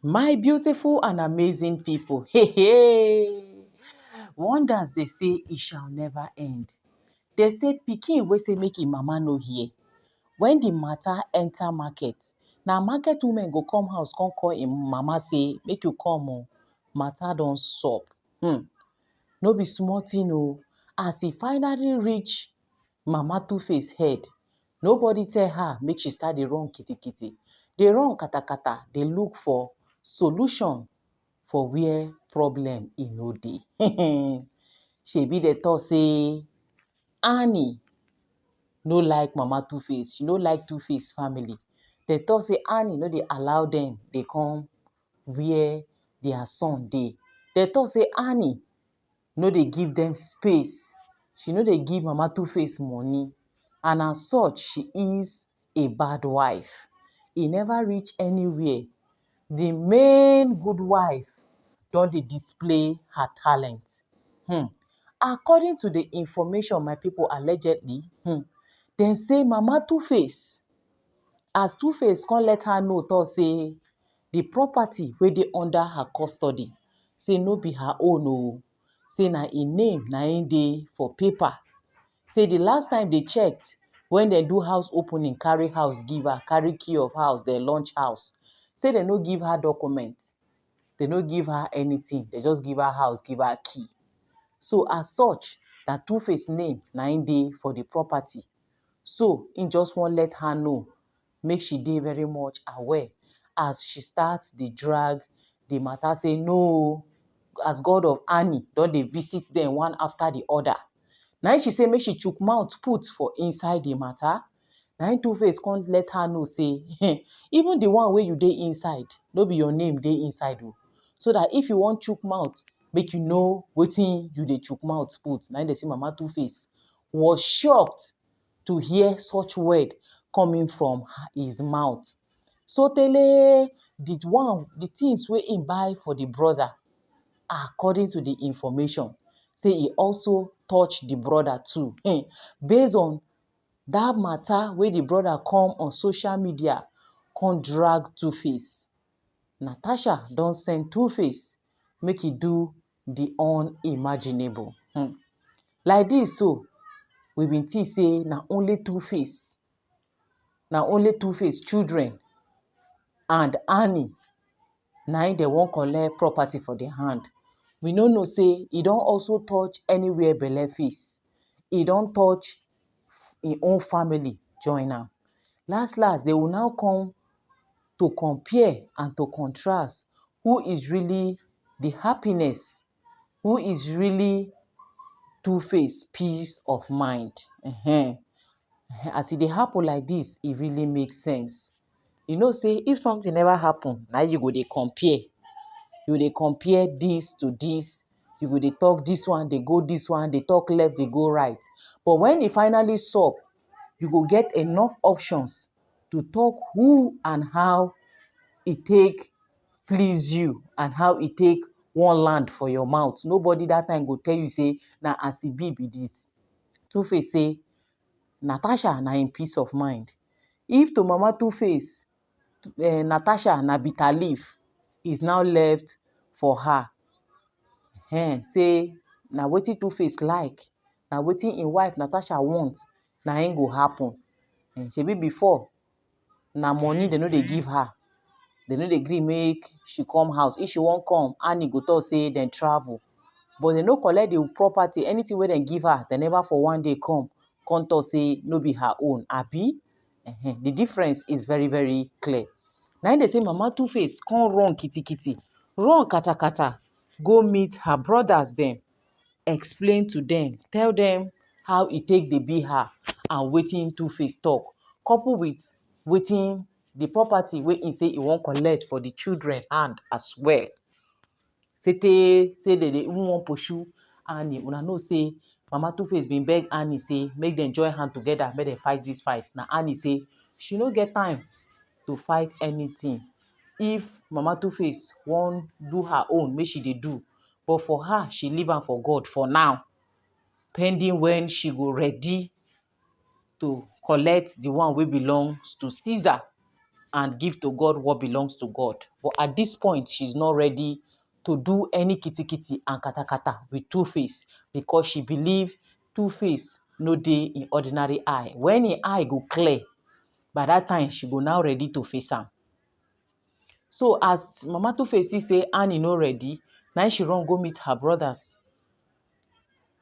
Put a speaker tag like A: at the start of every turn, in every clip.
A: My beautiful and amazing people, wonders they say it shall never end. They say pikin wey say make im mama no hear. When the matter enter market, na market women go come house come call im mama say make you come o, matter don sup. No be small thing o. As e finally reach Mama Two-Face head, nobody tell her make she start dey run kitikiti, dey run katakata, dey look for solution for where problem e no dey. Shebi dey talk say Annie no like Mama Two-Face, she no like Two-Face family. Dey talk say Annie no dey allow dem dey come where their son dey. Dey talk say Annie no dey give dem space, she no dey give Mama Two-Face money, and as such she is a bad wife. E never reach anywhere. The main good wife don dey display her talent. According to the information my people allegedly, dem say Mama Two-Face, as Two-Face come let her know talk say the property wey dey under her custody say no be her own o, say na im name na im dey for paper. Say the last time they checked, when dem do house opening, carry house give her, carry key of house, dem launch house, say dem no give her document, dem no give her anything, dem just give her house, give her key. So as such, na Two-Face name na im dey for the property. So im just wan let her know, make she dey very much aware as she start dey drag the matter say no, as God of Annie don dey visit dem one after the other. Na im she say make she chook mouth put for inside the matter. Na im Two-Face come let her know say even the one wey you dey inside, no be your name dey inside o. So that if you wan chook mouth, make you know wetin you dey chook mouth put. Na im dey say Mama Two-Face was shocked to hear such word coming from his mouth. So tele the things wey im buy for the brother, according to the information, say e also touch the brother too. Based on that matter wey the brother come on social media come drag Two-Face, Natasha don send Two-Face make e do the unimaginable. Like this so, we bin think say na only Two-Face children and Annie na im dem wan collect property for their hand. We no know say e don also touch anywhere belle face. E don touch im own family join am. Last they will now come to compare and to contrast who is really the happiness, who is really Two-Face peace of mind. As e dey happen like this, e really make sense. You know say if something never happen, na you go dey compare. You dey compare this to this. You go dey talk this one, dey go this one, dey talk left, dey go right. But when e finally sup, you go get enough options to talk who and how e take please you and how e take wan land for your mouth. Nobody that time go tell you say na as e be this. Two-Face say Natasha na im peace of mind. If to Mama Two-Face, Natasha na bitter leaf is now left for her. Say na wetin Two-Face like, na wetin im wife Natasha want, na im go happen. Shebi before, na money dem no dey give her. Dem no dey gree make she come house. If she wan come, Annie go talk say dem travel. But dem no collect the property. Anything wey dem give her, dem never for one day come talk say no be her own, abi? The difference is very, very clear. Na im dey say Mama Two-Face come run kitikiti, run katakata, go meet her brothers dem, explain to dem, tell dem how e take dey be her and wetin Two-Face talk, couple with wetin the property wey im say e wan collect for the children hand as well. Say dem dey even wan pursue Annie. Una know say Mama Two-Face bin beg Annie say make dem join hand together, make dem fight this fight. Na Annie say she no get time to fight anything. If Mama Two-Face wan do her own, make she dey do. But for her, she leave am for God for now, pending when she go ready to collect the one wey belongs to Caesar. and give to God what belongs to God. But at this point, she's not ready to do any kitty kitty and kata kata with Two-Face because she believe Two-Face no dey in ordinary eye. When im eye go clear, by that time she go now ready to face am. So as Mama Two-Face see say Annie no ready, now she run go meet her brothers.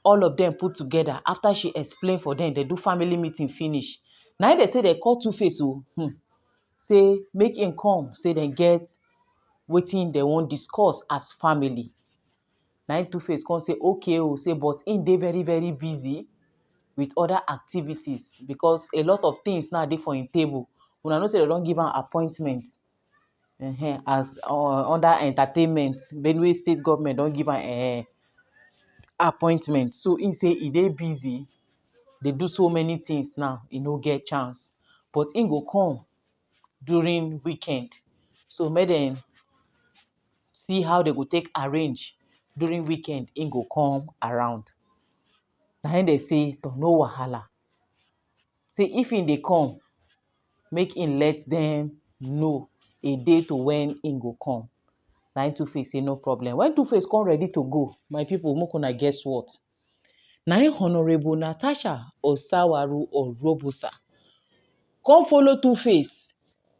A: All of them put together. After she explain for them, they do family meeting finish. Now they say they call Two-Face say make him come, say they get wetin they wan discuss as family. Now Two-Face come say okay say but him dey very very busy with other activities because a lot of things now dey for him table. Una know say they don give am appointment as under entertainment. Benue State government don give am appointment. So him say he dey busy, dey do so many things now, he no get chance. But him go come during weekend. So make dem see how they go take arrange during weekend. Him go come around. Na him dey say no wahala. Say if him dey come, make him let them know a day to when him go come. Na him Two-Face say no problem. When Two-Face come ready to go, my people, make una guess what? Na him Honorable Natasha Osawaru Orobusa come follow Two-Face,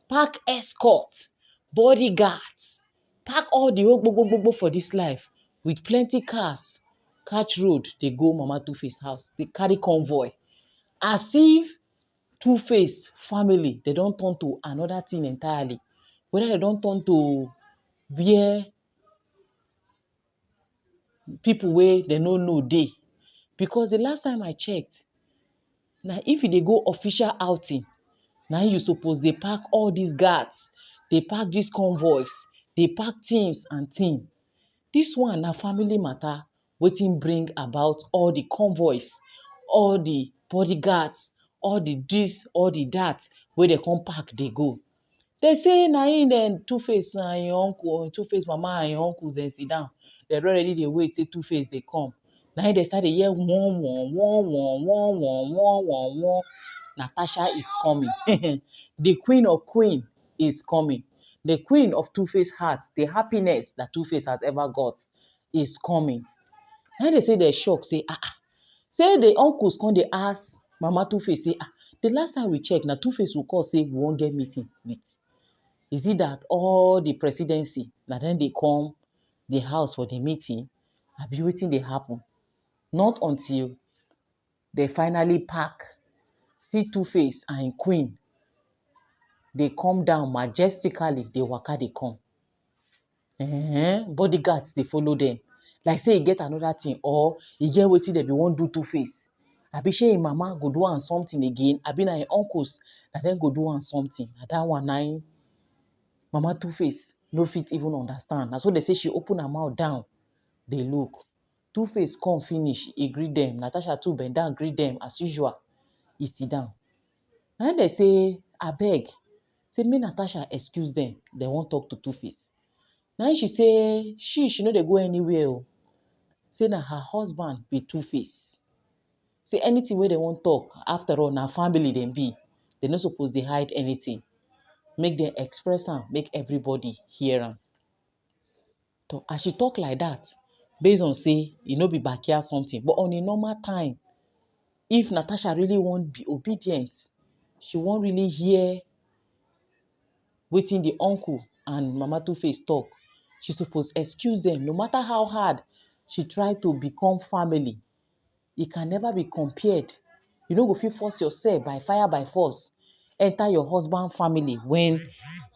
A: pack escort, bodyguards, pack all the ogbogbogbo for this life with plenty cars, catch road, dey go Mama Two-Face house. They carry convoy. As if Two-Face family, they don turn to another thing entirely. Whether they don turn to where people wey they no know dey. Because the last time I checked, now if you dey go official outing, now you suppose dey pack all these guards, dey pack these convoys, dey pack things and things. This one na family matter, wetin bring about all the convoys, all the bodyguards, all the this, all the that, wey they come pack dey go. They say na him then Two-Face and your uncle, Two-Face mama and your uncles then sit down. They already dey wait say Two-Face dey come. Now they start to hear one. Natasha is coming. The queen of queen is coming. The queen of Two-Face heart, the happiness that Two-Face has ever got, is coming. Now they say they're shocked. Say say the uncles come dey ask Mama Two-Face say the last time we checked, na Two-Face will call say we won't get meeting with. Is it that all the presidency, na then they come the house for the meeting, abi wetin dey happen? Not until they finally pack, see Two-Face and queen, they come down majestically, they waka dey come. Bodyguards they follow them. Like say e get another thing, or e get wetin they be wan do Two-Face. Abi shey im mama go do am something again, abi na im uncles na dem go do am something. Na that one na im Mama Two-Face no fit even understand. Na so they say she open her mouth down, they look. Two-Face come finish, he greet them. Natasha too bend down, greet them as usual. He sit down. Now they say, abeg, say make Natasha excuse them. They won't talk to Two-Face. Now she say, she no dey go anywhere. Say na her husband be Two-Face. Say anything where they won't talk, after all, na family them be. They no suppose they hide anything. Make them express am, make everybody hear am. So as she talk like that, based on say, e no be backyard something, but on a normal time, if Natasha really won't be obedient, she won't really hear wetin the uncle and Mama Two-Face talk, she suppose excuse them. No matter how hard she try to become family, it can never be compared. You no go fit force yourself by fire by force enter your husband family when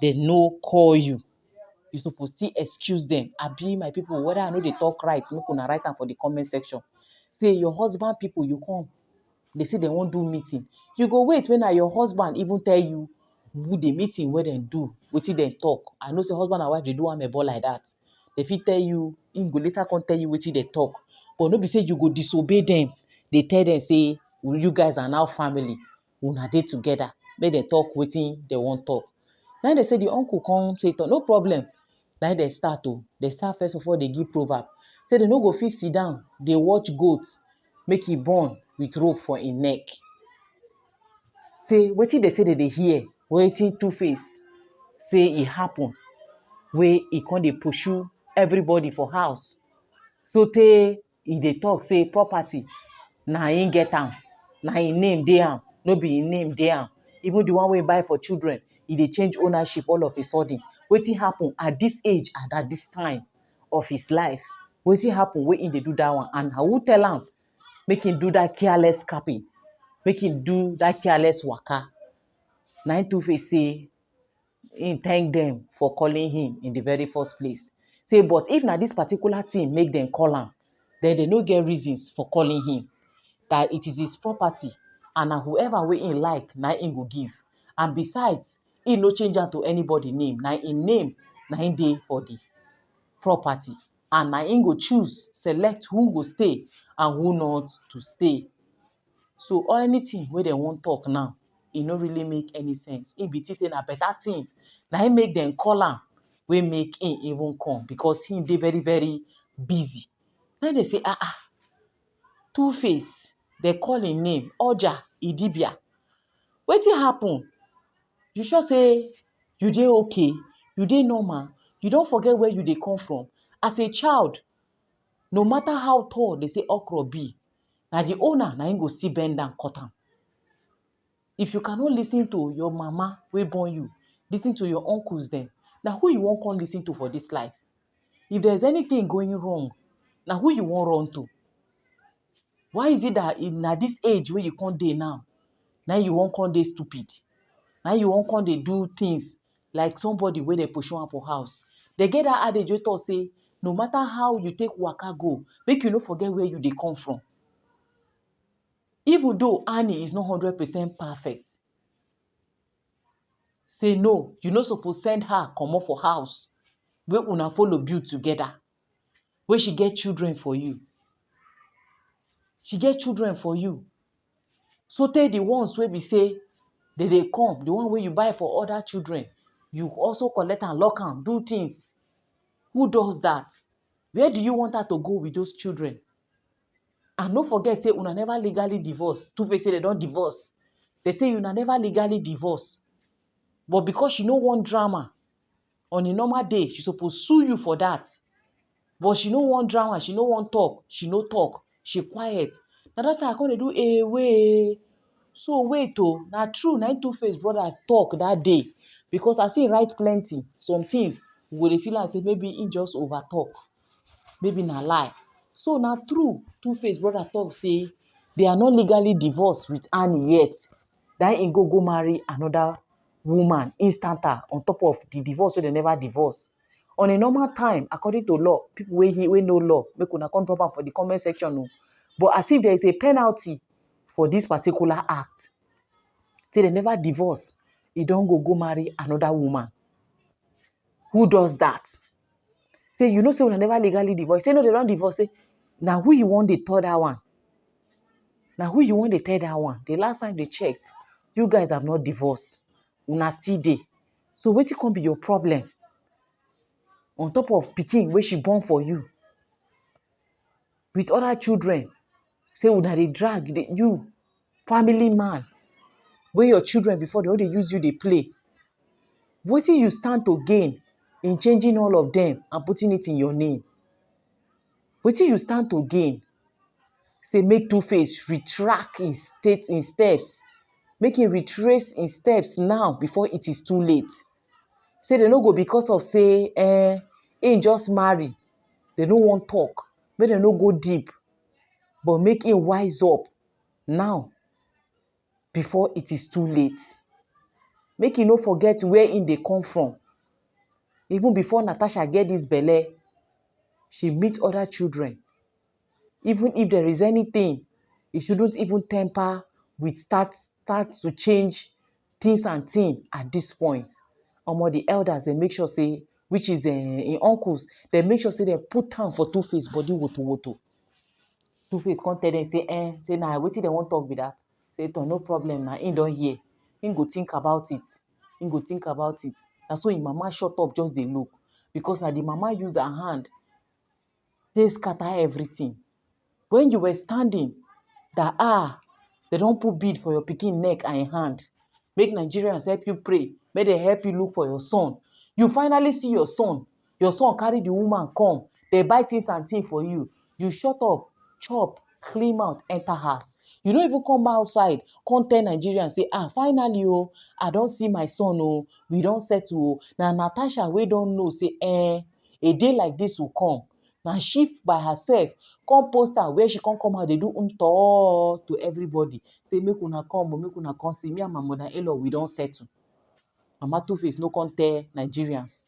A: they no call you. You suppose still excuse them. Abi my people, whether I know they talk right, make una write am for the comment section. Say your husband people, you come, they say they won't do meeting. You go wait when your husband even tell you who the meeting where they do, wetin dem talk. I know say husband and wife they do amebo like that. They fit tell you, him go later come tell you wetin they talk. But no be say you go disobey them. They tell them say, well, you guys are now family. Una dey together. Make them talk wetin they won't talk. Now they say the uncle come say, no problem. Now they start to. They start first of all, they give proverb. Say they no go fit sit down. They watch goats, make e born with rope for a neck. Say wetin they say that they hear, wetin Two-Face say e happen wey e come dey pursue everybody for house sotey e dey talk say property na him get am, na him name dey am, no be him name dey am. Even the one wey he buy for children, e dey change ownership all of a sudden. Wetin happen at this age and at this time of his life? Wetin happen wey him dey do that one? And who tell am make him do that careless capping, make him do that careless waka? Na him Two-Face say him thank them for calling him in the very first place. Say, but if na this particular thing make them call am, then they no get reasons for calling him. That it is his property, and na whoever wey him like, na him go give. And besides, he no change am to anybody name. Na him name, na him dey for the property. And na him go choose, select who go stay and who not to stay. So anything wey dem wan talk now, e no really make any sense. Im be think say na better thing na him make dem call am, wey make him even come, because him dey very very busy. Na dey say Two-Face, dem call him name Oja Idibia. Wetin happen? You sure say you dey okay? You dey normal? You don forget where you dey come from? As a child, no matter how tall they say okra be, na the owner na him go still bend down cut am. If you cannot listen to your mama wey born you, listen to your uncles dem, na who you wan come listen to for this life? If there's anything going wrong, na who you wan run to? Why is it that na this age wey you come dey now, na you wan come dey stupid? Na you wan come dey do things like somebody wey dey pursue am for house? They get that adage wey talk say, no matter how you take waka go, make you no forget where you dey come from. Even though Annie is not 100% perfect, say no, you no suppose send her comot for house wey una follow build together, wey she get children for you. She get children for you. Sotey the ones wey be say they dey come, the one wey you buy for other children, you also collect and lock am, do things. Who does that? Where do you want her to go with those children? And no forget say una never legally divorce. Two-Face say they don divorce. They say una never legally divorce. But because she no want drama, on a normal day, she suppose sue you for that. But she no want drama, she no want talk, she no talk, she quiet. Na that time I come dey do way. So wait oh, na true na Two-Face brother talk that day. Because as he write plenty, some things we go dey feel am say maybe he just over talk, maybe na lie. So na true, Two-Face brother talk say they are not legally divorced with Annie yet. That he go marry another woman instanta on top of the divorce wey they never divorce. On a normal time, according to law, people wey know law, make una come drop am for the comment section. But as if there is a penalty for this particular act, say they never divorce, he don't go marry another woman. Who does that? Say you know say we never legally divorce. Say no, they don't divorce. Say now who you want the third one? Now who you want the third one? The last time they checked, you guys have not divorced. Una still dey. So wetin come be your problem? On top of pikin wey she born for you, with other children, say una dey drag you, family man, wey your children before they no dey use you dey play. Wetin you stand to gain in changing all of them and putting it in your name? Wetin you stand to gain? Say make Two-Face retract in steps. Make him retrace in steps now before it is too late. Say they no go because of say he just marry. They no want talk. Make they no go deep. But make him wise up now before it is too late. Make him no forget where him dey come from. Even before Natasha get this belle, she meet other children. Even if there is anything, it shouldn't even temper with start to change things and things at this point. The elders, they make sure say, which is in uncles, they make sure say they put down for Two-Face body woto. Two-Face come tell them say nah, wetin they want talk with that. Say no problem, nah, him don hear. Him go think about it. That's why him mama shut up, just dey look. Because now the mama use her hand, they scatter everything. When you were standing, that they don't put bead for your pikin neck and hand. Make Nigerians help you pray. make dem help you look for your son. You finally see your son carry the woman come, dey buy things and things for you. You shut up, chop, clean mouth, enter house. You no even come outside, come tell Nigerians say, finally I don see my son we don settle Na Natasha wey don know say a day like this will come. Na she by herself come post am where she come out dey do to everybody. Say make una come see me and my mother-in-law, we don settle. Mama Two-Face no come tell Nigerians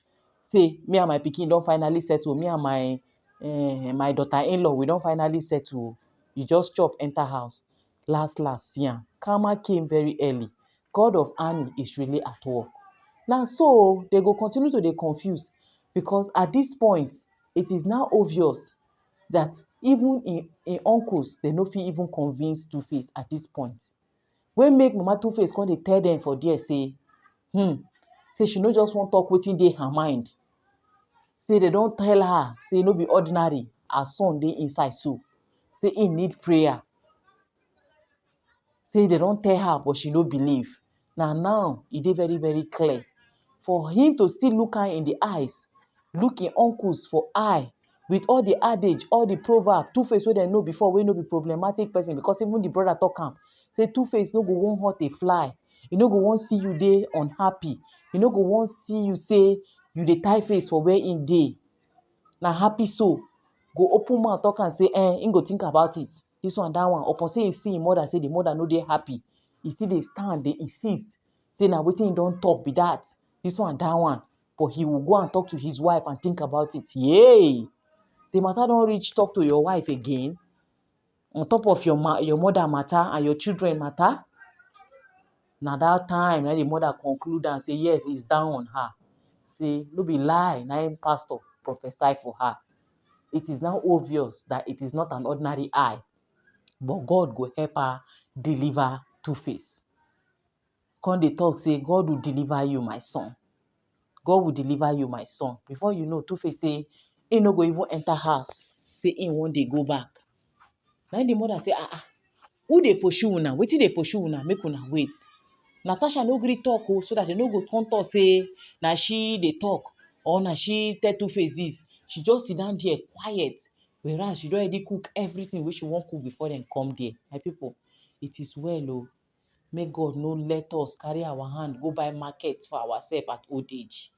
A: say me and my pikin don finally settle. Me and my daughter-in-law, we don finally settle. You just chop enter house. Last see am. Karma came very early. God of Annie is really at work. Na so they go continue to dey confuse, because at this point it is now obvious that even in uncles, they no fit even convince Two-Face at this point. Wey make Mama Two-Face come dey tell dem for there say say she no just wan talk wetin dey her mind. Say they don tell her say no be ordinary her son dey inside so. Say im need prayer. Say they don tell her but she no believe. Now e dey very very clear for him to still look her in the eyes, look im uncles for eye, with all the adage, all the proverb, Two-Face wey dem know before, wey no be problematic person, because even the brother talk am say Two-Face no go wan hurt a fly. E no go wan see you dey unhappy. E no go wan see you say you dey tie face for where im dey. Na happy so go open mouth talk am say im go think about it. This one, that one. Upon say e see im mother, say the mother no dey happy, e still dey stand, dey insist say na wetin im don talk be that. This one, that one. But he will go and talk to his wife and think about it. Yay! The matter don reach talk to your wife again, on top of your mother matter and your children matter. Na that time na the mother conclude and say yes, it's down on her. Say no be lie, na im pastor prophesy for her. It is now obvious that it is not an ordinary eye, but God go help her deliver Two-Face. Come dey talk say God will deliver you, my son. God will deliver you, my son. Before you know, Two-Face say he no go even enter house. Say he one day go back. Now the mother say, who dey pursue una? Wetin dey pursue una? Make una wait. Natasha no gree talk so that they no go come talk say na she dey talk or na she tell Two-Face this. She just sit down there quiet, whereas she don already cook everything wey she wan cook before dem come there. My people, it is well Make God no let us carry our hand go buy market for ourselves at old age.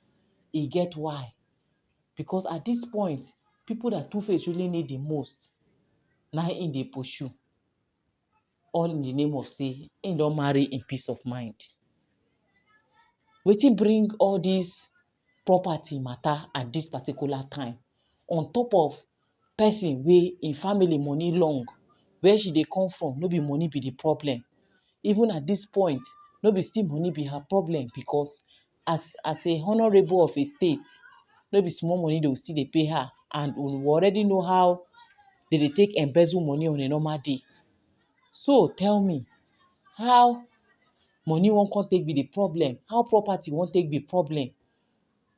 A: E get why. Because at this point, people that Two-Face really need the most, na im dey pursue. All in the name of say im don marry in peace of mind. Wetin bring all this property matter at this particular time, on top of person wey im family money long, where she dey come from, no be money be the problem. Even at this point, no be still money be her problem, because as a honorable of a state, no be small money they will still dey pay her, and we already know how they dey take embezzle money on a normal day. So tell me, how money wan come take be the problem? How property wan take be problem?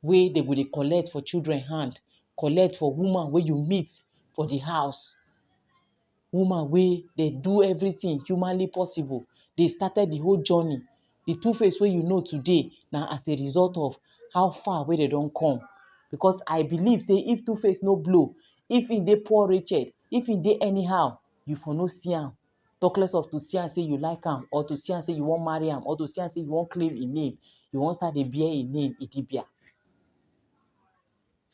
A: Wey they go dey collect for children hand, collect for woman wey you meet for the house, woman wey dey do everything humanly possible. They started the whole journey. The Two-Face wey you know today, na as a result of how far wey they don come. Because I believe say if Two-Face no blow, if im dey poor wretched, if im dey anyhow, you for no see am. Talk less of to see am say you like am, or to see am say you wan marry am, or to see am say you wan claim im name, you wan start dey bear im name Idibia.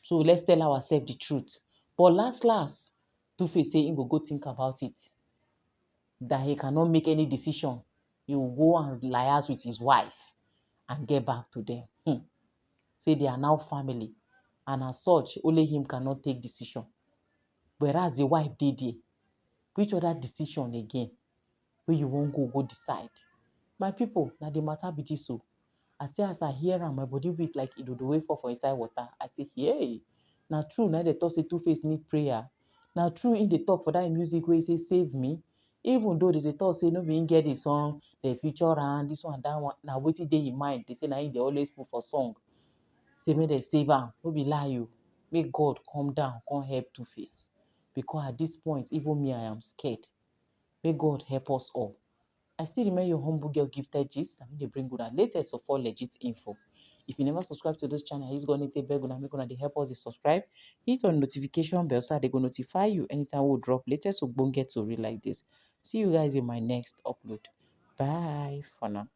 A: So let's tell ourselves the truth. But last, Two-Face say he go think about it, that he cannot make any decision. He will go and liaise with his wife and get back to them. Say they are now family, and as such, only him cannot take decision. Whereas the wife dey there. Which other decision again wey you wan go decide? My people, na the matter be this o. I say as I hear am, my body weak like Idodo wey fall for inside water. I say, hey, na true na dey talk say Two-Face need prayer. Na true in dey talk for that music wey say save me. Even though they talk say no be him get the song, the feature and this one, that one, na wetin dey in mind. They say na him dey always put for song. Say make they save am. No be lie o. Make God come down, come help Two-Face. Because at this point, even me, I am scared. May God help us all. I still remain your humble girl, Gifted Gist. I'm going to bring good and latest of all legit info. If you never subscribe to this channel, he's gonna take beg una make una dey help us dey subscribe. Hit on notification bell so they go notify you anytime we drop latest ogbonge tori like this. See you guys in my next upload. Bye for now.